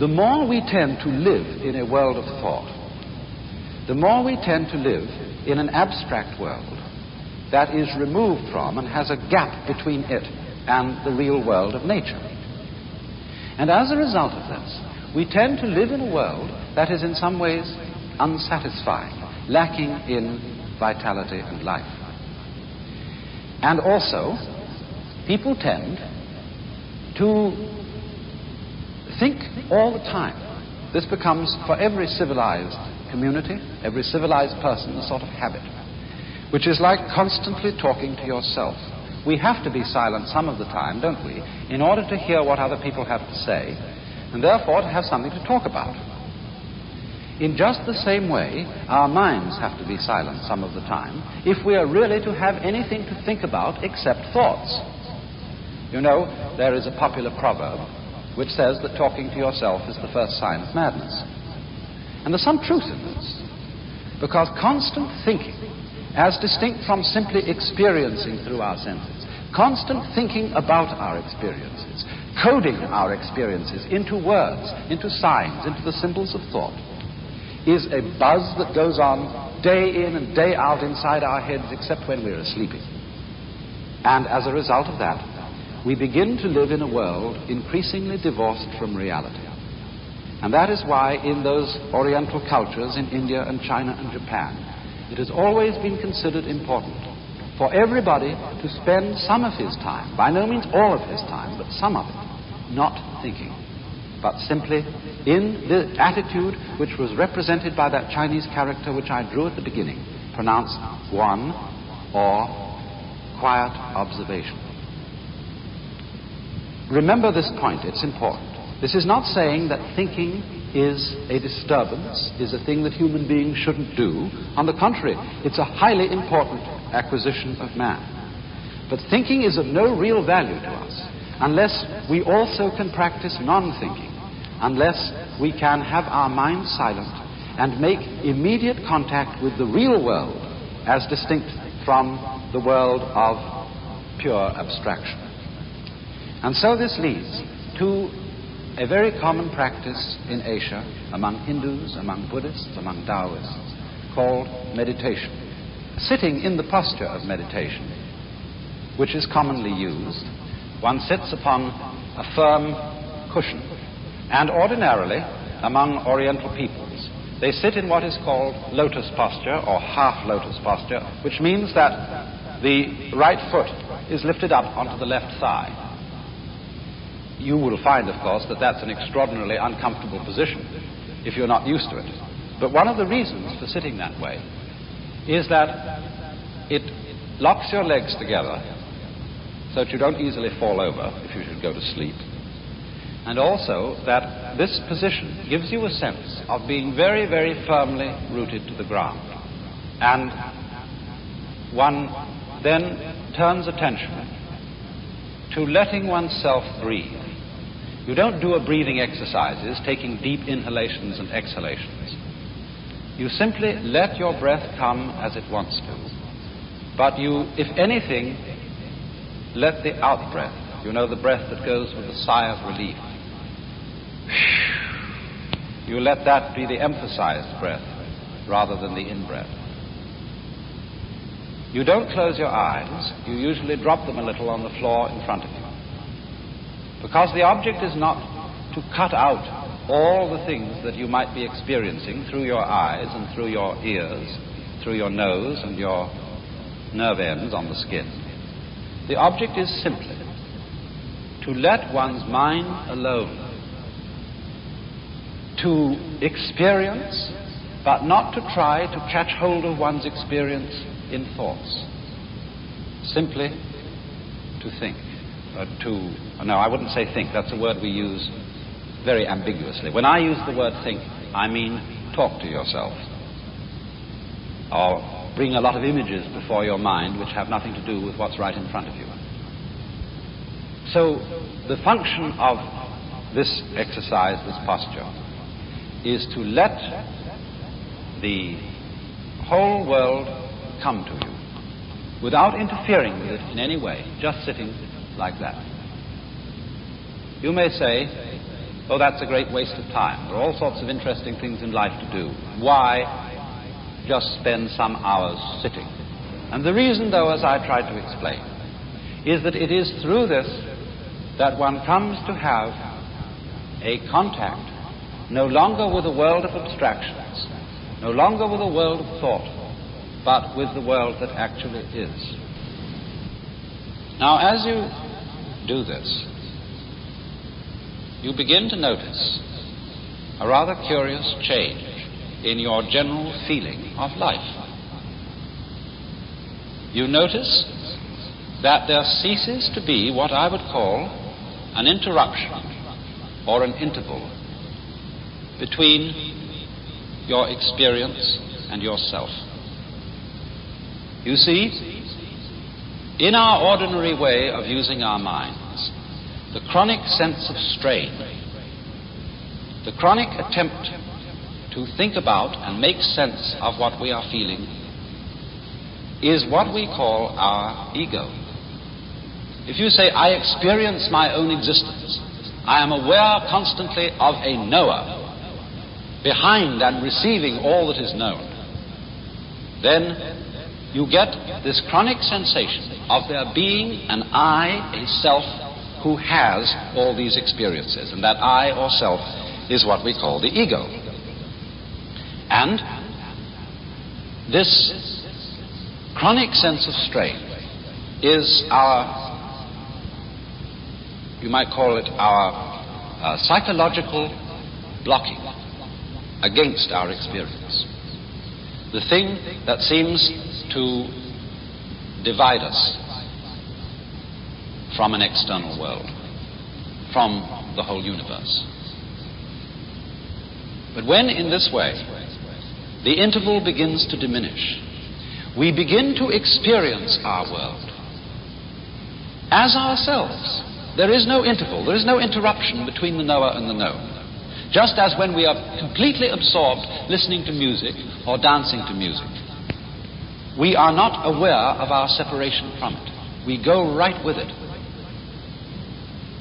the more we tend to live in a world of thought, the more we tend to live in an abstract world that is removed from and has a gap between it and the real world of nature. And as a result of this, we tend to live in a world that is in some ways unsatisfying, lacking in vitality and life. And also, people tend to think all the time. This becomes, for every civilized community, every civilized person, a sort of habit, which is like constantly talking to yourself. We have to be silent some of the time, don't we, in order to hear what other people have to say, and therefore to have something to talk about. In just the same way, our minds have to be silent some of the time if we are really to have anything to think about except thoughts. You know, there is a popular proverb which says that talking to yourself is the first sign of madness. And there's some truth in this, because constant thinking, as distinct from simply experiencing through our senses, constant thinking about our experiences, coding our experiences into words, into signs, into the symbols of thought, is a buzz that goes on day in and day out inside our heads except when we're sleeping. And as a result of that, we begin to live in a world increasingly divorced from reality. And that is why in those Oriental cultures in India and China and Japan, it has always been considered important for everybody to spend some of his time, by no means all of his time, but some of it, not thinking, but simply in the attitude which was represented by that Chinese character which I drew at the beginning, pronounced guan, or quiet observation. Remember this point, it's important. This is not saying that thinking is a disturbance, is a thing that human beings shouldn't do. On the contrary, it's a highly important acquisition of man. But thinking is of no real value to us unless we also can practice non-thinking, unless we can have our minds silent and make immediate contact with the real world as distinct from the world of pure abstraction. And so this leads to a very common practice in Asia among Hindus, among Buddhists, among Taoists, called meditation. Sitting in the posture of meditation, which is commonly used, one sits upon a firm cushion. And ordinarily, among Oriental peoples, they sit in what is called lotus posture or half lotus posture, which means that the right foot is lifted up onto the left thigh. You will find, of course, that that's an extraordinarily uncomfortable position if you're not used to it. But one of the reasons for sitting that way is that it locks your legs together so that you don't easily fall over if you should go to sleep. And also that this position gives you a sense of being very, very firmly rooted to the ground. And one then turns attention to letting oneself breathe. You don't do a breathing exercises, taking deep inhalations and exhalations. You simply let your breath come as it wants to. But you, if anything, let the out-breath, you know, the breath that goes with a sigh of relief, you let that be the emphasized breath rather than the in-breath. You don't close your eyes. You usually drop them a little on the floor in front of you. Because the object is not to cut out all the things that you might be experiencing through your eyes and through your ears, through your nose and your nerve ends on the skin. The object is simply to let one's mind alone, to experience, but not to try to catch hold of one's experience in thoughts. Simply to think. No, I wouldn't say think. That's a word we use very ambiguously. When I use the word think, I mean talk to yourself. Or bring a lot of images before your mind which have nothing to do with what's right in front of you. So the function of this exercise, this posture, is to let the whole world come to you without interfering with it in any way, just sitting like that. You may say, oh, that's a great waste of time. There are all sorts of interesting things in life to do. Why just spend some hours sitting? And the reason, though, as I tried to explain, is that it is through this that one comes to have a contact no longer with a world of abstractions, no longer with a world of thought, but with the world that actually is. Now, as you do this, you begin to notice a rather curious change in your general feeling of life. You notice that there ceases to be what I would call an interruption or an interval between your experience and yourself. You see, in our ordinary way of using our minds, the chronic sense of strain, the chronic attempt to think about and make sense of what we are feeling, is what we call our ego. If you say, I experience my own existence, I am aware constantly of a knower behind and receiving all that is known, then you get this chronic sensation of there being an I, a self, who has all these experiences, and that I or self is what we call the ego. And this chronic sense of strain is our, you might call it our psychological blocking against our experience. The thing that seems to divide us from an external world, from the whole universe. But when in this way the interval begins to diminish, we begin to experience our world as ourselves. There is no interval, there is no interruption between the knower and the known. Just as when we are completely absorbed listening to music or dancing to music, we are not aware of our separation from it. We go right with it.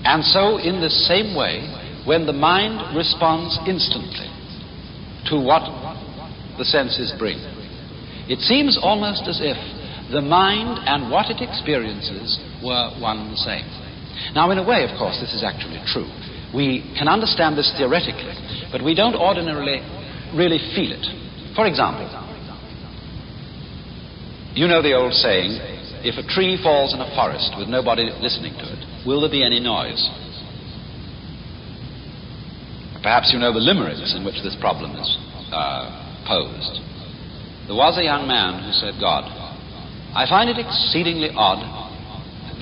And so, in the same way, when the mind responds instantly to what the senses bring, it seems almost as if the mind and what it experiences were one and the same. Now, in a way, of course, this is actually true. We can understand this theoretically, but we don't ordinarily really feel it. For example, you know the old saying, if a tree falls in a forest with nobody listening to it, will there be any noise? Perhaps you know the limericks in which this problem is posed. There was a young man who said, God, I find it exceedingly odd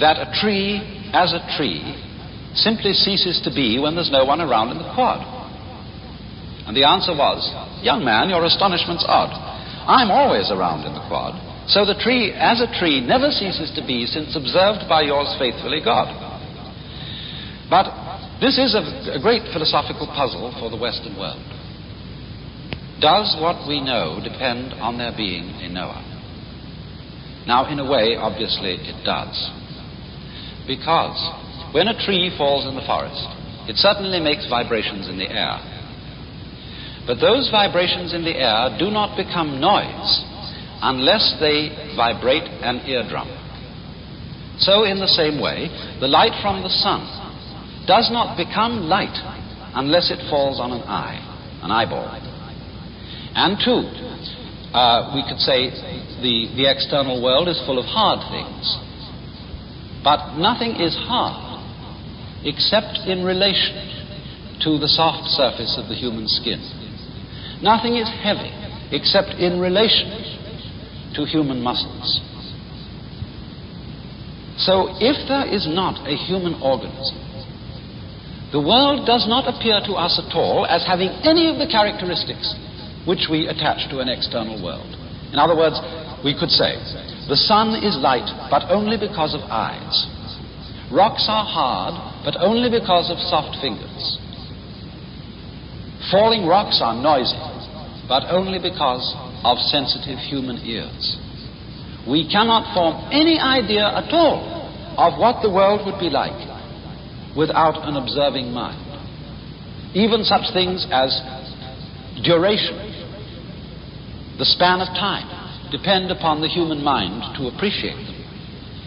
that a tree, as a tree, simply ceases to be when there's no one around in the quad. And the answer was, young man, your astonishment's odd. I'm always around in the quad, so the tree, as a tree, never ceases to be since observed by yours faithfully, God. But this is a great philosophical puzzle for the Western world. Does what we know depend on there being a knower? Now, in a way, obviously, it does. Because when a tree falls in the forest, it certainly makes vibrations in the air. But those vibrations in the air do not become noise unless they vibrate an eardrum. So, in the same way, the light from the sun does not become light unless it falls on an eye, an eyeball. And two, we could say the external world is full of hard things. But nothing is hard except in relation to the soft surface of the human skin. Nothing is heavy except in relation to human muscles. So if there is not a human organism, the world does not appear to us at all as having any of the characteristics which we attach to an external world. In other words, we could say, the sun is light, but only because of eyes. Rocks are hard, but only because of soft fingers. Falling rocks are noisy, but only because of sensitive human ears. We cannot form any idea at all of what the world would be like without an observing mind. Even such things as duration, the span of time, depend upon the human mind to appreciate them.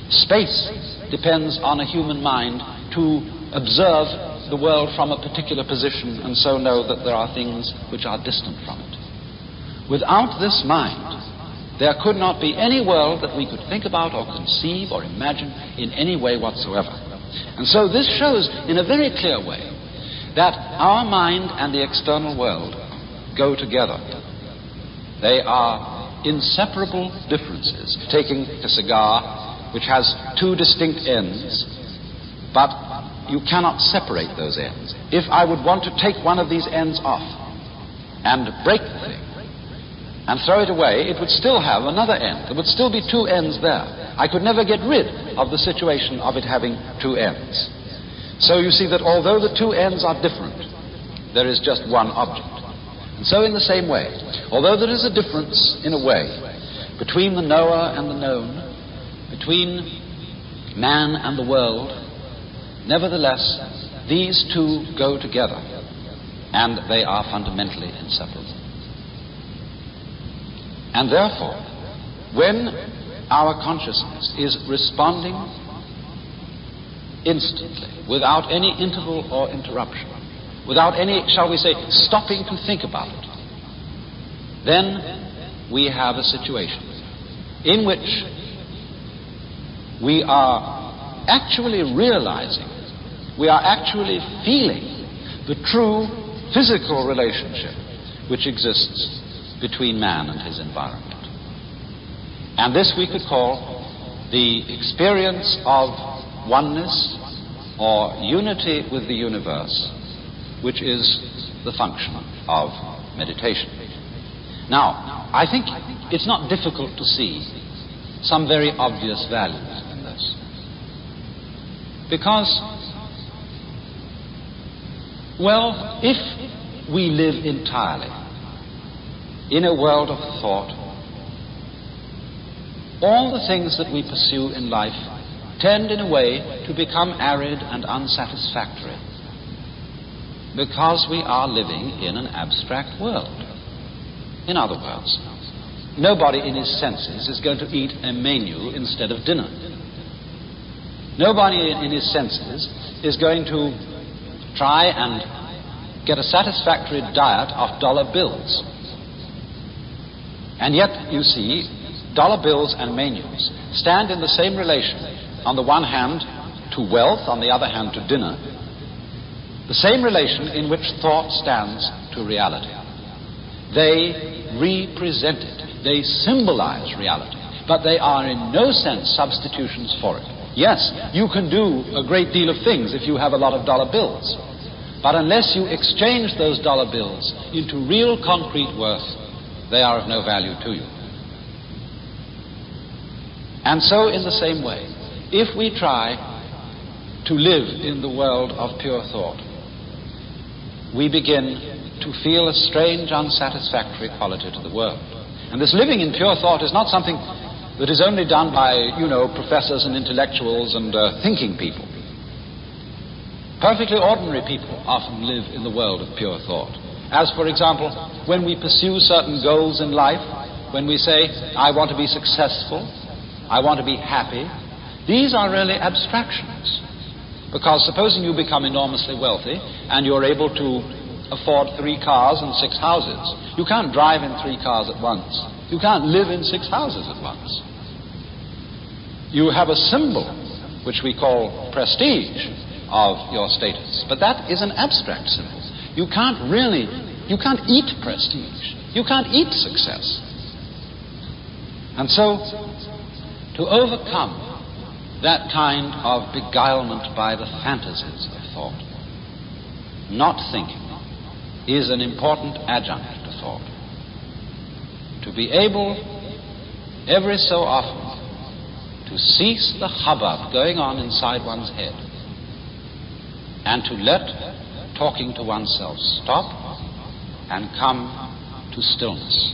Space depends on a human mind to observe the world from a particular position and so know that there are things which are distant from it. Without this mind, there could not be any world that we could think about or conceive or imagine in any way whatsoever. And so this shows in a very clear way that our mind and the external world go together. They are inseparable differences. Taking a cigar which has two distinct ends, but you cannot separate those ends. If I would want to take one of these ends off and break the thing and throw it away, it would still have another end. There would still be two ends there. I could never get rid of the situation of it having two ends. So you see that although the two ends are different, there is just one object. And so in the same way, although there is a difference in a way between the knower and the known, between man and the world, nevertheless, these two go together, and they are fundamentally inseparable. And therefore, when our consciousness is responding instantly, without any interval or interruption, without any, shall we say, stopping to think about it, then we have a situation in which we are actually realizing, we are actually feeling the true physical relationship which exists between man and his environment. And this we could call the experience of oneness or unity with the universe, which is the function of meditation. Now, I think it's not difficult to see some very obvious values in this. Because, well, if we live entirely in a world of thought, all the things that we pursue in life tend in a way to become arid and unsatisfactory because we are living in an abstract world. In other words, nobody in his senses is going to eat a menu instead of dinner. Nobody in his senses is going to try and get a satisfactory diet off dollar bills. And yet, you see, dollar bills and menus stand in the same relation, on the one hand to wealth, on the other hand to dinner, the same relation in which thought stands to reality. They represent it. They symbolize reality, but they are in no sense substitutions for it. Yes, you can do a great deal of things if you have a lot of dollar bills, but unless you exchange those dollar bills into real concrete worth, they are of no value to you. And so, in the same way, if we try to live in the world of pure thought, we begin to feel a strange, unsatisfactory quality to the world. And this living in pure thought is not something that is only done by, professors and intellectuals and thinking people. Perfectly ordinary people often live in the world of pure thought. As, for example, when we pursue certain goals in life, when we say, I want to be successful, I want to be happy, these are really abstractions. Because supposing you become enormously wealthy and you're able to afford 3 cars and 6 houses, you can't drive in 3 cars at once. You can't live in 6 houses at once. You have a symbol, which we call prestige, of your status. But that is an abstract symbol. You can't eat prestige. You can't eat success. And so, to overcome that kind of beguilement by the fantasies of thought, not thinking is an important adjunct to thought. To be able, every so often, to cease the hubbub going on inside one's head and to let talking to oneself stop and come to stillness.